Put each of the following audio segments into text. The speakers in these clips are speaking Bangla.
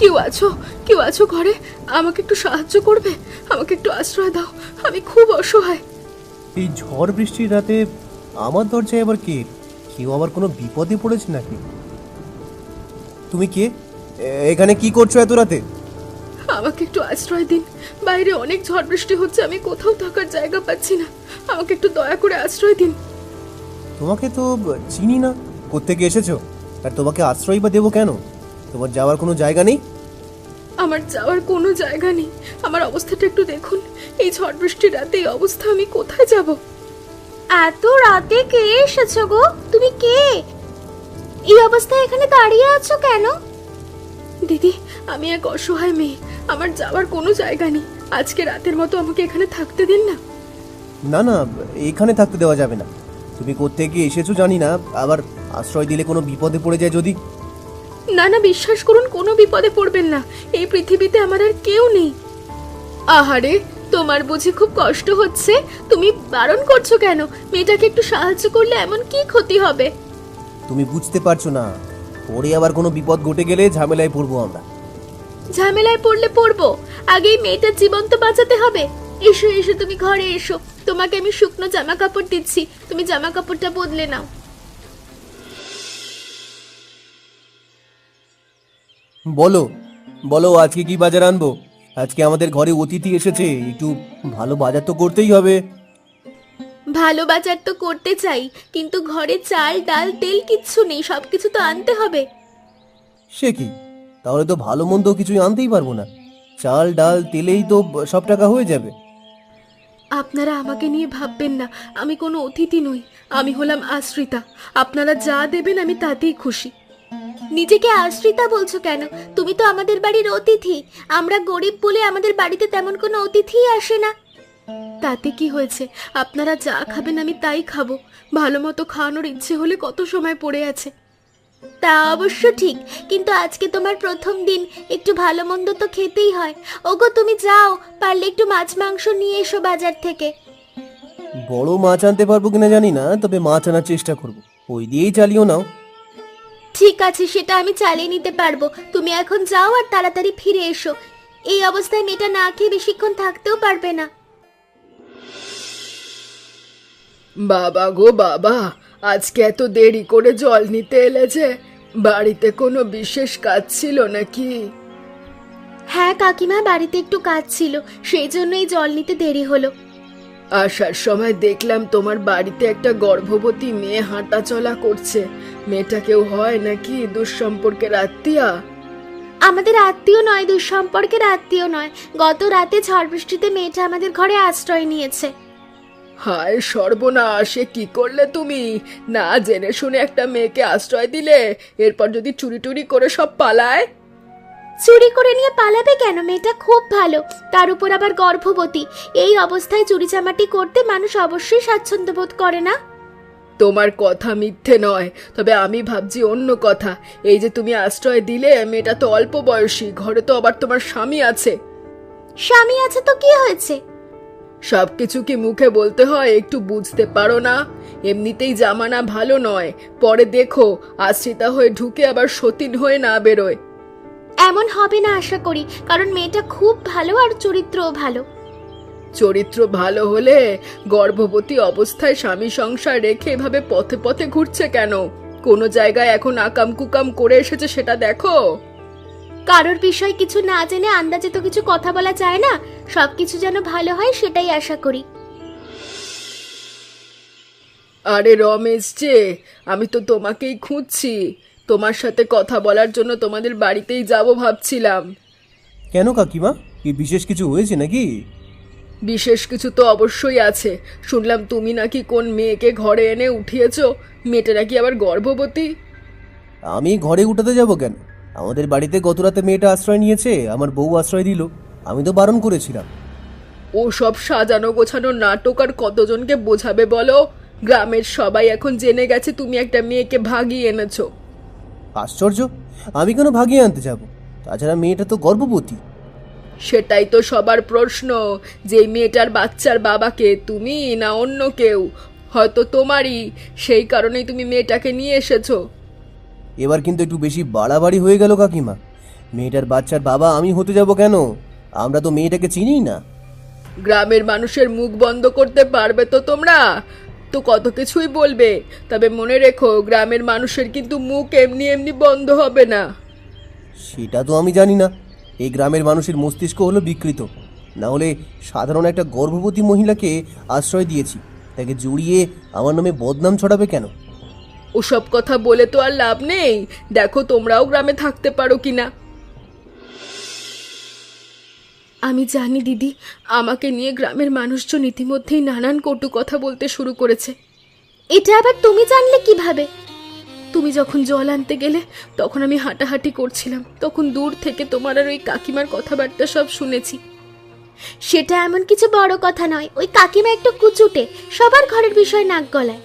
কেউ আছো ঘরে? আমাকে একটু সাহায্য করবে? আমাকে একটু আশ্রয় দাও, আমি খুব অসহায়। এই ঝড় বৃষ্টির রাতে আমার দরজায় আবার কে? কেউ আবার কোনো বিপদে পড়েছে নাকি? তুমি কে? এখানে কি করছো এত রাতে? আমাকে একটু আশ্রয় দিন, বাইরে অনেক ঝড় বৃষ্টি হচ্ছে, আমি কোথাও থাকার জায়গা পাচ্ছি না, আমাকে একটু দয়া করে আশ্রয় দিন। তোমাকে তো চিনি না, কোত্থেকে এসেছো? আর তোমাকে আশ্রয় বা দেবো কেন? তোমার যাওয়ার কোনো জায়গা নেই? আমার যাওয়ার কোনো জায়গা নেই, আমার অবস্থাটা একটু দেখুন, এই ঝড় বৃষ্টির রাতে এই অবস্থা, আমি কোথায় যাব? এত রাতে কে এসেছো গো? তুমি কে? এই অবস্থায় এখানে দাঁড়িয়ে আছো কেন? দিদি, আমি এক অসহায় মেয়ে, আমার যাওয়ার কোনো জায়গা নেই, আজকে রাতের মতো আমাকে এখানে থাকতে দিন না। না না, এখানে থাকতে দেওয়া যাবে না। তুমি কোত্থেকে এসেছো জানি না, আবার আশ্রয় দিলে কোনো বিপদে পড়ে যায় যদি। না না, বিশ্বাস করুন, কোনো বিপদে পড়বেন না, এই পৃথিবীতে আমার আর কেউ নেই। আহারে, তোমার বুঝি খুব কষ্ট হচ্ছে, তুমি বারণ করছো কেন? মেয়েটাকে একটু সাহায্য করলে এমন কি ক্ষতি হবে? তুমি বুঝতে পারছো না, পরে আবার কোনো বিপদ ঘটে গেলে ঝামেলায় পড়বো আমরা। ঝামেলায় পড়লে পড়বো, আগেই মেয়েটার জীবন তো বাঁচাতে হবে। এসো এসো, তুমি ঘরে এসো, তোমাকে আমি শুকনো জামা কাপড় দিচ্ছি, তুমি জামা কাপড়টা বদলে নাও। বলো বলো, আজকে কি বাজার আনবো? আজকে আমাদের ঘরে অতিথি এসেছে, একটু ভালো বাজার তো করতেই হবে। ভালো বাজার তো করতে চাই, কিন্তু ঘরে চাল ডাল তেল কিচ্ছু নেই, সবকিছু তো আনতে হবে। সে কি, তাহলে তো ভালো মন্দ কিছুই আনতেই পারবো না। চাল ডাল তেলেই তো সব টাকা হয়ে যাবে। আপনারা আমাকে নিয়ে ভাববেন না, আমি কোনো অতিথি নই, আমি হলাম আশ্রিতা, আপনারা যা দেবেন আমি তাতেই খুশি। নিজেকে আশ্রিতা বলছো কেন? তুমি তো আমাদের বাড়ির অতিথি। আমরা গরিব বলে আমাদের বাড়িতে তেমন কোনো অতিথিই আসে না। তাতে কি হয়েছে, আপনারা যা খাবেন আমি তাই খাবো, ভালো মতো খাওয়ানোর ইচ্ছে হলে কত সময় পড়ে আছে। তা অবশ্য ঠিক, কিন্তু আজকে তোমার প্রথম দিন, একটু ভালো মন্দ তো খেতেই হয়। ওগো তুমি যাও, পারলে একটু মাছ মাংস নিয়ে এসো বাজার থেকে। বড় মাছ আনতে পারবো কিনা জানি না, তবে মাছ আনার চেষ্টা করব, ওই দিয়েই চালিও নাও। ঠিক আছে, সেটা আমি চালিয়ে নিতে পারবো। তুমি এখন যাও আর তাড়াতাড়ি ফিরে এসো। এই অবস্থায় মেয়েটা না খেয়ে বেশিক্ষণ থাকতেও পারবে না। বাবা গো বাবা, আজকে এত দেরি করে জল নিতে এলে যে? বাড়িতে কোনো বিশেষ কাজ ছিল নাকি? হ্যাঁ কাকিমা, বাড়িতে একটু কাজ ছিল, সেই জন্যই জল নিতে দেরি হলো। আসার সময় দেখলাম তোমার বাড়িতে একটা গর্ভবতী মেয়ে হাঁটা চলা করছে, মেয়েটা কেউ হয় নাকি দুঃসম্পর্কের আত্মীয়া? আমাদের আত্মীয় নয়, দুঃসম্পর্কের আত্মীয় নয়। গত রাতে ঝড় বৃষ্টিতে মেয়েটা আমাদের ঘরে আশ্রয় নিয়েছে। হায় সর্বনাশ, এ কি করলে তুমি? না জেনে শুনে একটা মেয়েকে আশ্রয় দিলে, এরপর যদি চুরি টুরি করে সব পালায়? চুরি করে নিয়ে পালাবে কেন? মেয়েটা খুব ভালো, তার উপর আবার গর্ভবতী। এই অবস্থায় চুরি চামাটি করতে মানুষ অবশ্যই স্বাচ্ছন্দ্য বোধ করে না। তোমার কথা মিথ্যে নয়, তবে আমি ভাবছি অন্য কথা। এই যে তুমি আশ্রয় দিলে, মেয়েটা তো অল্প বয়সী, ঘরে তো আবার তোমার স্বামী আছে। স্বামী আছে তো কি হয়েছে? সবকিছু কি মুখে বলতে হয়? একটু বুঝতে পারো না? এমনিতেই জামানা ভালো নয়, পরে দেখো আশ্রিতা হয়ে ঢুকে আবার সতীন হয়ে না বেরোয়। এমন হবে না আশা করি, কারণ মেয়েটা খুব ভালো আর চরিত্রও ভালো। চরিত্র ভালো হলে গর্ভবতী অবস্থায় স্বামী সংসার রেখে এভাবে পথে পথে ঘুরছে কেন? কোনো জায়গায় এখন আকাম কুকাম করে এসেছে, সেটা দেখো। কারোর বিষয় কিছু না জেনে আন্দাজে তো কিছু কথা বলা যায় না। সবকিছু যেন ভালো হয় সেটাই আশা করি। আরে রমেশ যে, আমি তো তোমাকেই খুঁজছি, তোমার সাথে কথা বলার জন্য তোমাদের বাড়িতেই যাব ভাবছিলাম। কেন কাকিমা, কি বিশেষ কিছু হয়েছে নাকি? বিশেষ কিছু তো অবশ্যই আছে, শুনলাম তুমি নাকি কোন মেয়েকে ঘরে এনে উঠিয়েছো, মেয়েটা নাকি আবার গর্ভবতী। আমি ঘরে উঠাতে যাব কেন? আমাদের বাড়িতে গত রাতে মেয়েটা আশ্রয় নিয়েছে, আমার বউ আশ্রয় দিল, আমি তো বারণ করেছিলাম। ও সব সাজানো গোছানো নাটক আর কতজনকে বোঝাবে বলো? গ্রামের সবাই এখন জেনে গেছে তুমি একটা মেয়েকে ভাগিয়ে এনেছো। আশ্চর্য, আমি কেন ভাগিয়ে আনতে যাব? তাছাড়া মেয়েটা তো গর্ভবতী। সেটাই তো সবার প্রশ্ন, যে এই মেয়েটার বাচ্চার বাবাকে তুমি না অন্য কেউ, হয়তো তোমারই, সেই কারণেই তুমি মেয়েটাকে নিয়ে এসেছো। এবার কিন্তু একটু বেশি বাড়াবাড়ি হয়ে গেল কাকিমা। মেয়েটার বাচ্চার বাবা আমি হতে যাব কেন? আমরা তো মেয়েটাকে চিনিই না। গ্রামের মানুষের মুখ বন্ধ করতে পারবে তো তোমরা? তো কত কিছুই বলবে, তবে মনে রেখো গ্রামের মানুষের কিন্তু মুখ এমনি এমনি বন্ধ হবে না। সেটা তো আমি জানি না। এই গ্রামের মানুষের মস্তিষ্ক হলো বিকৃত। না হলে সাধারণ একটা গর্ভবতী মহিলাকে আশ্রয় দিয়েছি, তাকে জড়িয়ে আমার নামে বদনাম ছড়াবে কেন? ওসব কথা বলে তো আর লাভ নেই। দেখো তোমরাও গ্রামে থাকতে পারো কিনা। আমি জানি দিদি, আমাকে নিয়ে গ্রামের মানুষজন ইতিমধ্যেই নানান কটু কথা বলতে শুরু করেছে। এটা আবার তুমি জানলে কিভাবে? তুমি যখন জল আনতে গেলে তখন আমি হাঁটাহাঁটি করছিলাম, তখন দূর থেকে তোমার আর ওই কাকিমার কথাবার্তা সব শুনেছি। সেটা এমন কিছু বড় কথা নয়, ওই কাকিমা একটু কুচুটে, সবার ঘরের বিষয় নাক গলায়।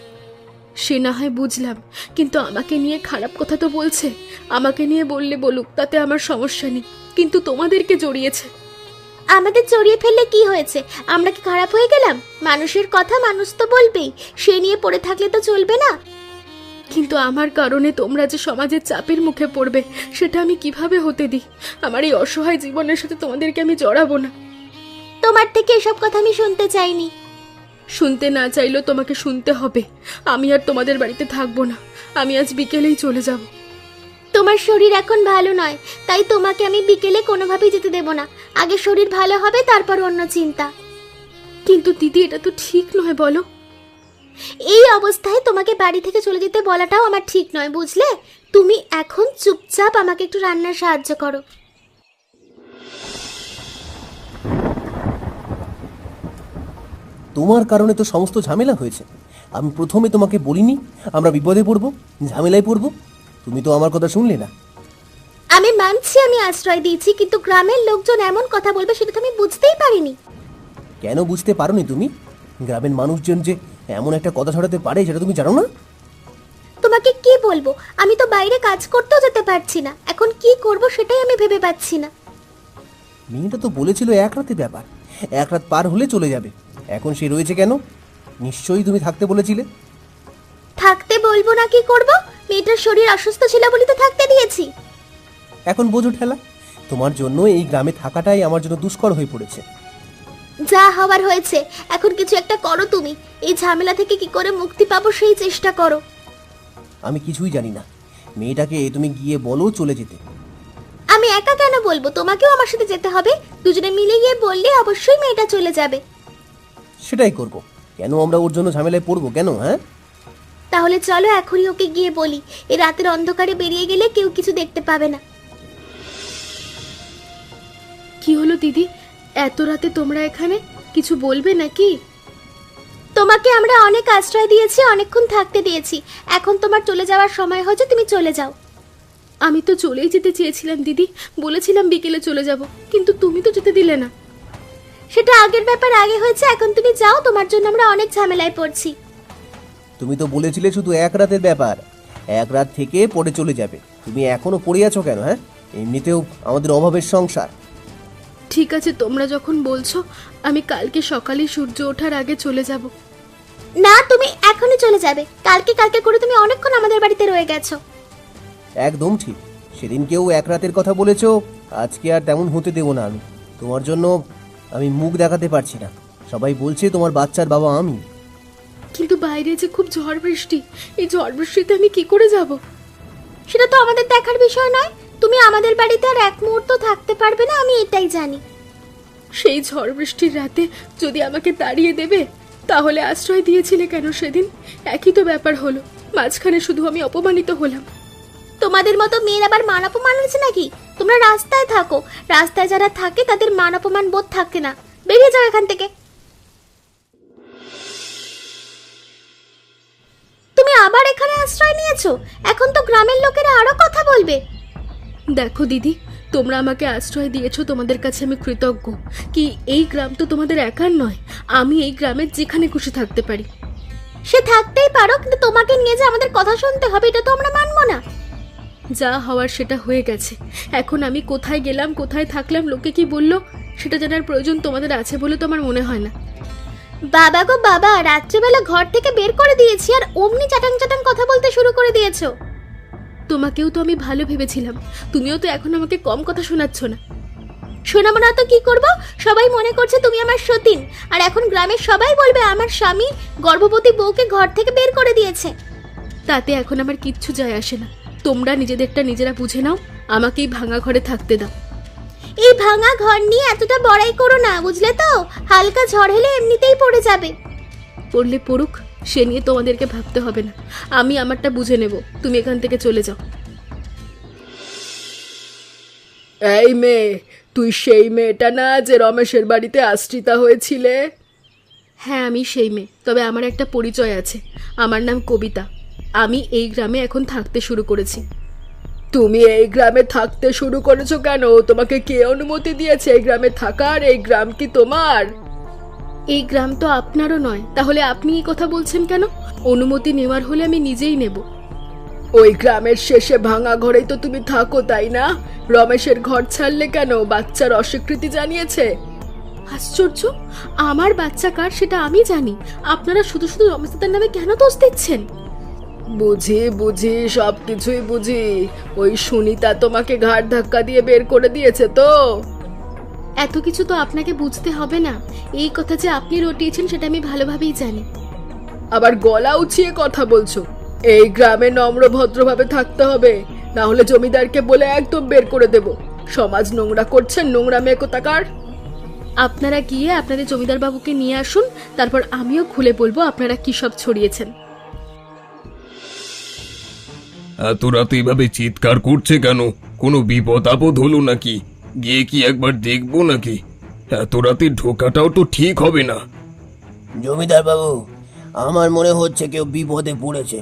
সে না হয় বুঝলাম, কিন্তু আমাকে নিয়ে খারাপ কথা তো বলছে। আমাকে নিয়ে বললে বলুক, তাতে আমার সমস্যা নেই, কিন্তু তোমাদেরকে জড়িয়েছে। আমাদের জড়িয়ে ফেললে কি হয়েছে? আমরা কি খারাপ হয়ে গেলাম? মানুষের কথা মানুষ তো বলবেই, সে নিয়ে পড়ে থাকলে তো চলবে না। কিন্তু আমার কারণে তোমরা যে সমাজের চাপের মুখে পড়বে, সেটা আমি কিভাবে হতে দিই? আমার এই অসহায় জীবনের সাথে তোমাদেরকে আমি জড়াবো না। তোমার থেকে এসব কথা আমি শুনতে চাইনি। শুনতে না চাইলেও তোমাকে শুনতে হবে। আমি আর তোমাদের বাড়িতে থাকবো না, আমি আজ বিকেলেই চলে যাব। তোমার শরীর এখন ভালো নয়, তাই তোমাকে আমি বিকেলে কোনোভাবেই যেতে দেব না। আগে শরীর ভালো হবে, তারপর অন্য চিন্তা। কিন্তু দিদি, এটা তো ঠিক নয়, বলো। এই অবস্থায় তোমাকে বাড়ি থেকে চলে যেতে বলাটাও আমার ঠিক নয়, বুঝলে? তুমি এখন চুপচাপ আমাকে একটু রান্নার সাহায্য করো। তোমার কারণে তো সমস্ত ঝামেলা হয়েছে। আমি প্রথমে তোমাকে বলিনি আমরা বিপদে পড়বো, ঝামেলায় পড়বো? তুমি তো আমার কথা শুনলে না। আমি মানছি আমি আশ্রয় দিয়েছি, কিন্তু গ্রামের লোকজন এমন কথা বলবে সেটা তো আমি বুঝতেই পারিনি। কেন বুঝতে পারোনি তুমি? গ্রামের মানুষজন যে এমন একটা কথা ছড়াতে পারে সেটা তুমি জানো না? তোমাকে কি বলবো? আমি তো বাইরে কাজ করতেও যেতে পারছি না, এখন কি করব সেটাই আমি ভেবে পাচ্ছি না। মেয়েটা তো বলেছিল এক রাতের ব্যাপার, এক রাত পার হলে চলে যাবে। এখন সে রয়েছে কেন? নিশ্চয়ই তুমি থাকতে বলেছিলে। থাকতে বলবো না কি করব? মেয়েটার শরীর অসুস্থ ছিল বলে তো থাকতে দিয়েছি। এখন বোঝো ঠেলা। তোমার জন্য এই গ্রামে থাকাটাই আমার জন্য দুষ্কর হয়ে পড়েছে। যা হবার হয়েছে, এখন কিছু একটা করো তুমি। এই ঝামেলা থেকে কি করে মুক্তি পাবো সেই চেষ্টা করো। আমি কিছুই জানি না। মেয়েটাকে তুমি গিয়ে বলো চলে যেতে। আমি একা কেন বলবো? তোমাকেও আমার সাথে যেতে হবে। দুজনে মিলে গিয়ে বললে অবশ্যই মেয়েটা চলে যাবে। সেটাই করব। কেন আমরা ওর জন্য ঝামেলায় পড়বো কেন? হ্যাঁ, তাহলে চলো এখনই ওকে গিয়ে বলি। এই রাতের অন্ধকারে বেরিয়ে গেলে কেউ কিছু দেখতে পাবে না। কি হলো দিদি, এত রাতে তোমরা এখানে? কিছু বলবে নাকি? তোমাকে আমরা অনেক আশ্রয় দিয়েছি, অনেকক্ষণ থাকতে দিয়েছি, এখন তোমার চলে যাওয়ার সময় হয়েছে, তুমি চলে যাও। আমি তো চলেই যেতে চেয়েছিলাম দিদি, বলেছিলাম বিকেলে চলে যাব, কিন্তু তুমি তো যেতে দিলে না। সেটা আগের ব্যাপার আগে হয়েছে, এখন তুমি যাও, তোমার জন্য আমরা অনেক ঝামেলায় পড়ছি। তুমি তো বলেছিলে শুধু এক রাতের ব্যাপার, এক রাত থেকে পরে চলে যাবে। তুমি এখনো পড়ে আছো কেন? হ্যাঁ, এমনিতেও আমাদের অভাবের সংসার। ঠিক আছে, তোমরা যখন বলছো, আমি কালকে সকালে সূর্য ওঠার আগে চলে যাব। না, তুমি এখনই চলে যাবে। কালকে কালকে করে তুমি অনেকক্ষণ আমাদের বাড়িতে রয়ে গেছো। একদম ঠিক। সেদিন কেউ এক রাতের কথা বলেছো, আজকে আর তেমন হতে দেবো না আমি। তোমার জন্য আমি মুখ দেখাতে পারছি না। সবাই বলছে তোমার বাচ্চার বাবা আমি। কিন্তু বাইরে যে খুব ঝড় বৃষ্টি, এই ঝড় বৃষ্টিতে আমি কি করে যাব? সেটা তো আমাদের দেখার বিষয় নয়। তুমি আমাদের বাড়িতে আর এক মুহূর্ত থাকতে পারবে না, আমি এটাই জানি। সেই ঝড় বৃষ্টির রাতে যদি আমাকে তাড়িয়ে দেবে, তাহলে আশ্রয় দিয়েছিলে কেন সেদিন? একই তো ব্যাপার হলো, মাঝখানে শুধু আমি অপমানিত হলাম। তোমাদের মতো মেয়ের আবার মান অপমান হয়েছে নাকি? তোমরা রাস্তায় থাকো, রাস্তায় যারা থাকে তাদের মান অপমান বোধ থাকে না। বেরিয়ে যাও এখান থেকে। তুমি আবার এখানে আশ্রয় নিয়েছো? এখন তো গ্রামের লোকেরা আরো কথা বলবে। দেখো দিদি, তোমরা আমাকে আশ্রয় দিয়েছো, তোমাদের কাছে আমি কৃতজ্ঞ। কি এই গ্রাম তো তোমাদের একার নয়, আমি এই গ্রামের যেখানে খুশি থাকতে পারি। সে থাকতেই পারো, কিন্তু তোমাকে নিয়ে যে আমাদের কথা শুনতে হবে এটা তো আমরা মানবো না। যা হওয়ার সেটা হয়ে গেছে। এখন আমি কোথায় গেলাম, কোথায় থাকলাম, লোকে কি বললো, সেটা জানার প্রয়োজন তোমাদের আছে বলে তো আমার মনে হয় না। বাবা গো বাবা, রাত্রিবেলা ঘর থেকে বের করে দিয়েছি আর অমনি চাটাং চাটাং কথা বলতে শুরু করে দিয়েছো। তোমাকেও তো আমি ভালো ভেবেছিলাম, তুমিও তো এখন আমাকে কম কথা শোনাচ্ছ না। শোনাবো না তো কি করব? সবাই মনে করছে তুমি আমার সতীন, আর এখন গ্রামের সবাই বলবে আমার স্বামী গর্ভবতী বউকে ঘর থেকে বের করে দিয়েছে। তাতে এখন আমার কিচ্ছু যায় আসে না। তোমরা নিজেদেরটা নিজেরা বুঝে নাও, আমাকেই ভাঙা ঘরে থাকতে দাও। এই ভাঙা ঘর নিয়ে এতটা বড়াই করো না, বুঝলে তো? হালকা ঝড় হলে এমনিতেই পড়ে যাবে। পড়লে পড়ুক, সে নিয়ে তোমাদেরকে ভাবতে হবে না, আমি আমারটা বুঝে নেব। তুমি এখান থেকে চলে যাও। এই মেয়ে, তুই সেই মেয়েটা না যে রমেশের বাড়িতে আশ্রিতা হয়েছিলে? হ্যাঁ, আমি সেই মেয়ে, তবে আমার একটা পরিচয় আছে। আমার নাম কবিতা। আমি এই গ্রামে এখন থাকতে শুরু করেছি। তুমি এই গ্রামে থাকতে শুরু করেছো কেন? তোমাকে কে অনুমতি দিয়েছে এই গ্রামে থাকার? এই গ্রাম কি তোমার? এই গ্রাম তো আপনারও নয়, তাহলে আপনি এই কথা বলছেন কেন? অনুমতি নেওয়ার হলে আমি নিজেই নেব। ওই গ্রামের শেষে ভাঙা ঘরেই তো তুমি থাকো, তাই না? রমেশের ঘর ছাড়লে কেন? বাচ্চার অস্বীকৃতি জানিয়েছে। আশ্চর্য, আমার বাচ্চা কার সেটা আমি জানি, আপনারা শুধু শুধু রমেশ দাদার নামে কেন দোষ দিচ্ছেন? বুঝি বুঝি, সব কিছুই বুঝি। ওই সুনিতা তোমাকে ঘাড় ধাক্কা দিয়ে বের করে দিয়েছে তো? এত কিছু তো আপনাকে বুঝতে হবে না। এই কথা যে আপনি রটিয়েছেন সেটা আমি ভালোভাবেই জানি। আবার গলা উঁচিয়ে কথা বলছো। এই গ্রামে নম্র ভদ্রভাবে থাকতে হবে, না হলে জমিদারকে বলে একদম বের করে দেব। সমাজ নোংরা করছেন, নোংরা মেয়ে কোথাকার। আপনারা গিয়ে আপনাদের জমিদার বাবুকে নিয়ে আসুন, তারপর আমিও খুলে বলবো আপনারা কি সব ছড়িয়েছেন। এত রাতে এভাবে চিৎকার করছে কেন? কোনো বিপদ আপদ হলো নাকি? গিয়ে কি একবার দেখবো নাকি? এত রাতে ঢোকাটাও তো ঠিক হবে না। জমিদার বাবু, আমার মনে হচ্ছে কেউ বিপদে পড়েছে,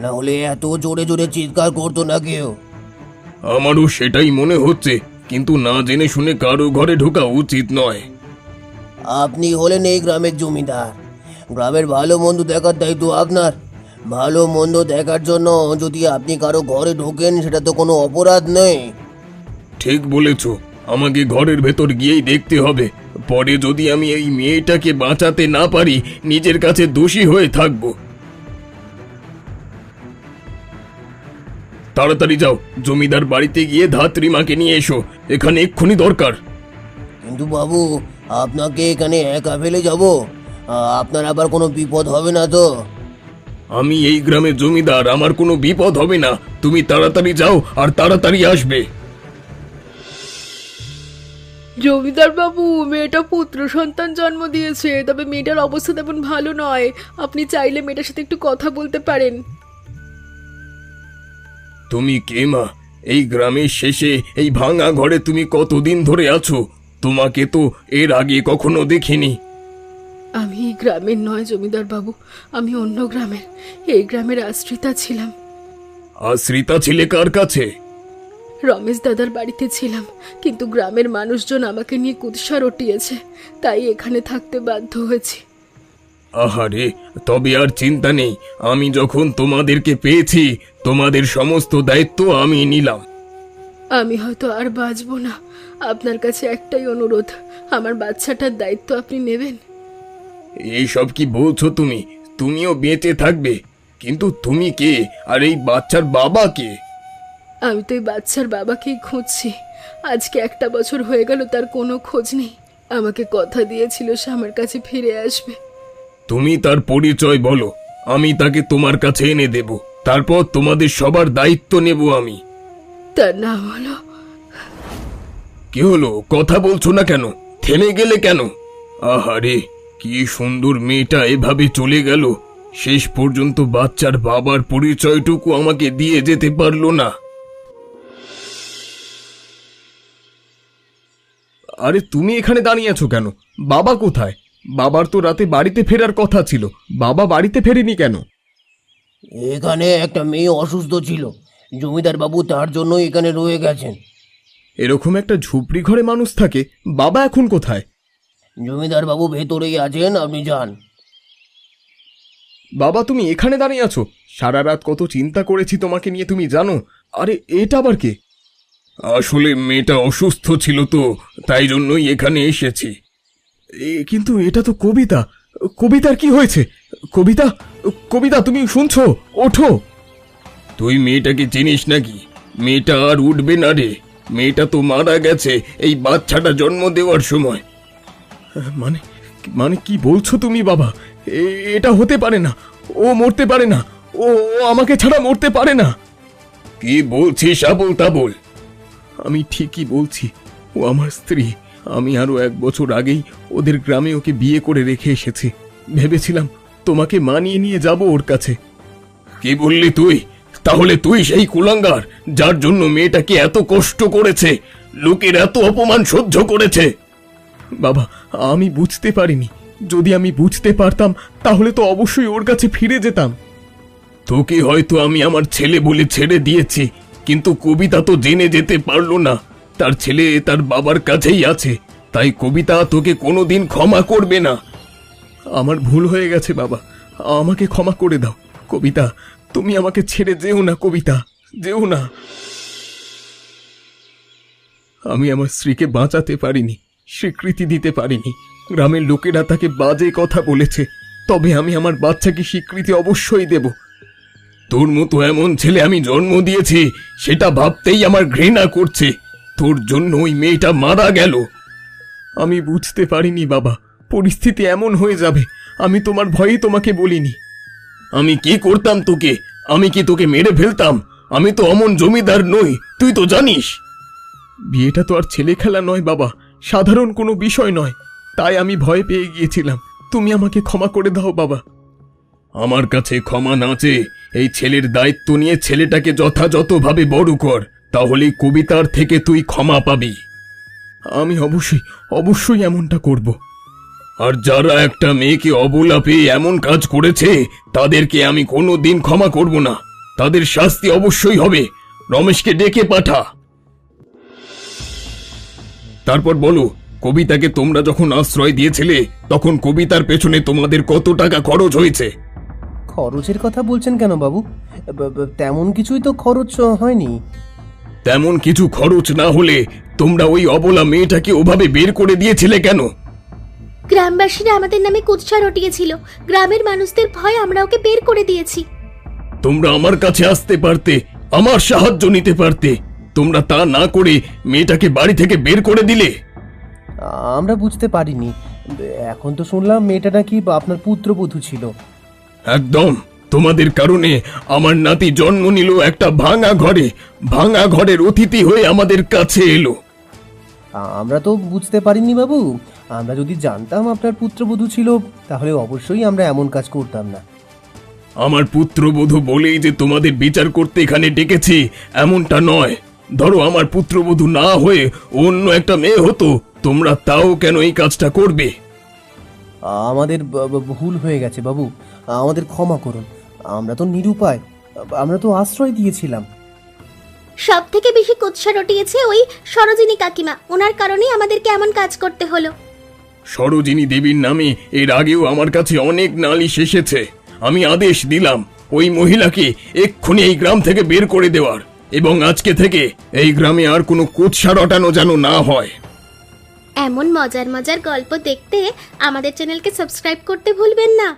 না হলে এত জোরে জোরে চিৎকার করতো না কেউ। আমারও সেটাই মনে হচ্ছে, কিন্তু না জেনে শুনে কারো ঘরে ঢোকা উচিত নয়। আপনি হলেন এই গ্রামের জমিদার, গ্রামের ভালো মন্দ দেখার দায়িত্ব আপনার। ভালো মন্দ দেখার জন্য যদি আপনি কারো ঘরে ঢোকেন, সেটা তো কোনো অপরাধ নেই। ঠিক বলেছ, আমাকে ঘরের ভেতর গিয়েই দেখতে হবে। পরে যদি আমি এই মেয়েটাকে বাঁচাতে না পারি, নিজের কাছে দোষী হয়ে থাকবো। তাড়াতাড়ি যাও, জমিদার বাড়িতে গিয়ে ধাত্রী মাকে নিয়ে এসো, এখানে এক্ষুনি দরকার। কিন্তু বাবু, আপনাকে এখানে একা ফেলে যাব? আপনার আবার কোনো বিপদ হবে না তো? আমি এই গ্রামের জমিদার, আমার কোনো বিপদ হবে না। তুমি তাড়াতাড়ি যাও আর তাড়াতাড়ি আসবে। জমিদার বাবু, মেয়েটা পুত্র সন্তান জন্ম দিয়েছে, তবে মেয়েটার অবস্থা তেমন ভালো নয়। আপনি চাইলে মেয়েটার সাথে একটু কথা বলতে পারেন। তুমি কে মা? এই গ্রামের শেষে এই ভাঙা ঘরে তুমি কতদিন ধরে আছো? তোমাকে তো এর আগে কখনো দেখিনি। আমি এই গ্রামের নয় জমিদার বাবু, আমি অন্য গ্রামের। এই গ্রামের আশ্রিতা ছিলাম। আশ্রিতা ছিলে কার কাছে? রমেশ দাদার বাড়িতে ছিলাম, কিন্তু গ্রামের মানুষজন আমাকে নিয়ে কুৎসা রটিয়েছে, তাই এখানে থাকতে বাধ্য হয়েছি। আহারে, তবে আর চিন্তা নেই। আমি যখন তোমাদেরকে পেয়েছি, তোমাদের সমস্ত দায়িত্ব আমি নিলাম। আমি হয়তো আর বাঁচবো না। আপনার কাছে একটাই অনুরোধ, আমার বাচ্চাটার দায়িত্ব আপনি নেবেন। এইসব কি বলছো তুমি? তুমিও বেঁচে থাকবে? কিন্তু তুমি কে, আর এই বাচ্চার বাবা কে? আমি তো এই বাচ্চার বাবাকেই খুঁজছি। আজকে 1 বছর হয়ে গেল, তার কোনো খোঁজ নেই। আমাকে কথা দিয়েছিল সে আমার কাছে ফিরে আসবে। তুমি তার পরিচয় বলো, আমি তাকে তোমার কাছে এনে দেব। তারপর তোমাদের সবার দায়িত্ব নেব আমি। তার নাম হলো... কি হলো, কথা বলছো না কেন? থেমে গেলে কেন? আহারে, কি সুন্দর মেয়েটা এভাবে চলে গেল। শেষ পর্যন্ত বাচ্চার বাবার পরিচয়টুকু আমাকে দিয়ে যেতে পারলো না। আরে তুমি এখানে দাঁড়িয়ে আছো কেন? বাবা কোথায়? বাবার তো রাতে বাড়িতে ফেরার কথা ছিল, বাবা বাড়িতে ফেরেনি কেন? এখানে একটা মেয়ে অসুস্থ ছিল, জমিদার বাবু তার জন্য এখানে রয়ে গেছেন। এরকম একটা ঝুপড়ি ঘরে মানুষ থাকে, বাবা এখন কোথায়? জমিদার বাবু ভেতরেই আছেন, আপনি যান। বাবা, তুমি এখানে দাঁড়িয়ে আছো? সারা রাত কত চিন্তা করেছি তোমাকে নিয়ে, তুমি জানো? আরে এটা আবার কে? আসলে মেয়েটা অসুস্থ ছিল তো, তাই জন্যই এখানে এসেছি। কিন্তু এটা তো কবিতা। কবিতার কি হয়েছে? কবিতা, কবিতা তুমি শুনছো? ওঠো। তুই মেয়েটাকে চিনিস নাকি? মেয়েটা আর উঠবে না রে। মেয়েটা তো মারা গেছে এই বাচ্চাটা জন্ম দেওয়ার সময়। মানে মানে কি বলছো তুমি বাবা? এটা হতে পারে না। ও মরতে পারে না। ও আমাকে ছাড়া মরতে পারে না। কি বলছিস আবল তাবল? আমি ঠিকই বলছি, ও আমার স্ত্রী। আমি আরো 1 বছর আগেই ওদের গ্রামে ওকে বিয়ে করে রেখে এসেছি। ভেবেছিলাম তোমাকে মানিয়ে নিয়ে যাব ওর কাছে। কি বললি তুই? তাহলে তুই সেই কুলাঙ্গার যার জন্য মেয়েটাকে এত কষ্ট করেছে, লোকের এত অপমান সহ্য করেছে। বাবা, আমি বুঝতে পারিনি। যদি আমি বুঝতে পারতাম তাহলে তো অবশ্যই ওর কাছে ফিরে যেতাম। তোকে হয়তো আমি আমার ছেলে বলে ছেড়ে দিয়েছি, কিন্তু কবিতা তো জেনে যেতে পারলো না তার ছেলে তার বাবার কাছেই আছে। তাই কবিতা তোকে কোনোদিন ক্ষমা করবে না। আমার ভুল হয়ে গেছে বাবা, আমাকে ক্ষমা করে দাও। কবিতা, তুমি আমাকে ছেড়ে যেও না। কবিতা, যেও না। আমি আমার স্ত্রীকে বাঁচাতে পারিনি, স্বীকৃতি দিতে পারিনি। গ্রামের লোকেরা তাকে বাজে কথা বলেছে, তবে আমি আমার বাচ্চাকে স্বীকৃতি অবশ্যই দেব। তোর মতো এমন ছেলে আমি জন্ম দিয়েছি সেটা ভাবতেই আমার ঘৃণা করছে। তোর জন্য ওই মেয়েটা মারা গেল। আমি বুঝতে পারিনি বাবা, পরিস্থিতি এমন হয়ে যাবে। আমি তোমার ভয়েই তোমাকে বলিনি। আমি কি করতাম তোকে? আমি কি তোকে মেরে ফেলতাম? আমি তো অমন জমিদার নই, তুই তো জানিস। বিয়েটা তো আর ছেলে খেলা নয় বাবা, সাধারণ কোনো বিষয় নয়। তাই আমি ভয় পেয়ে গিয়েছিলাম। তুমি আমাকে ক্ষমা করে দাও বাবা। আমার কাছে ক্ষমা না চেয়ে এই ছেলের দায়িত্ব নিয়ে ছেলেটাকে যথাযথভাবে বড় কর, তাহলেই কবিতার থেকে তুই ক্ষমা পাবি। আমি অবশ্যই এমনটা করব। আর যারা একটা মেয়েকে অবলা পেয়ে এমন কাজ করেছে তাদেরকে আমি কোনোদিন ক্ষমা করব না। তাদের শাস্তি অবশ্যই হবে। রমেশকে ডেকে পাঠা। তারপর বলো, কবিতাকে তোমরা যখন আশ্রয় দিয়েছিলে তখন কবিতার পেছনে তোমাদের কত টাকা খরচ হয়েছে? খরচের কথা বলছেন কেন বাবু? তেমন কিছুই তো খরচ হয়নি। তেমন কিছু খরচ না হলে তোমরা ওই অবলা মেয়েটাকে ওভাবে বের করে দিয়েছিলে কেন? গ্রামবাসীরা আমাদের নামে কুৎসা রটিয়েছিল। গ্রামের মানুষদের ভয় আমরা ওকে বের করে দিয়েছি। তোমরা আমার কাছে আসতে পারতে, আমার সাহায্য নিতে পারতে। তোমরা তা না করে মেয়েটাকে বাড়ি থেকে বের করে দিলে। আমরা বুঝতে পারিনি। এখন তো শুনলাম মেয়েটা নাকি আপনার পুত্রবধূ ছিল। একদম। তোমাদের কারণে আমার নাতি জন্ম নিল একটা ভাঙা ঘরে। ভাঙা ঘরের অতিথি হয়ে আমাদের কাছে এলো। আমরা তো বুঝতে পারিনি বাবু। আমরা যদি জানতাম আপনার পুত্রবধূ ছিল তাহলে অবশ্যই আমরা এমন কাজ করতাম না। আমার পুত্রবধূ বলেই যে তোমাদের বিচার করতে এখানে ডেকেছি এমনটা নয়। ধরো আমার পুত্রবধূ না হয়ে অন্য একটা মেয়ে হতো, তোমরা তাও কেন এই কাজটা করবে? আমাদের ভুল হয়ে গেছে বাবু, আমাদের ক্ষমা করুন। আমরা তো নিরুপায়, আমরা তো আশ্রয় দিয়েছিলাম। সব থেকে বেশি কুৎসা রটিয়েছে ওই সরোজিনী কাকিমা। ওনার কারণেই আমাদেরকে এমন কাজ করতে হলো। সরোজিনী দেবীর নামে এর আগেও আমার কাছে অনেক নালিশ এসেছে। আমি আদেশ দিলাম ওই মহিলাকে এক্ষুনি এই গ্রাম থেকে বের করে দেওয়ার, এবং আজকে থেকে এই গ্রামে আর কোনো কুৎসা রটানো যেন না হয়। এমন মজার মজার গল্প দেখতে আমাদের চ্যানেলকে সাবস্ক্রাইব করতে ভুলবেন না।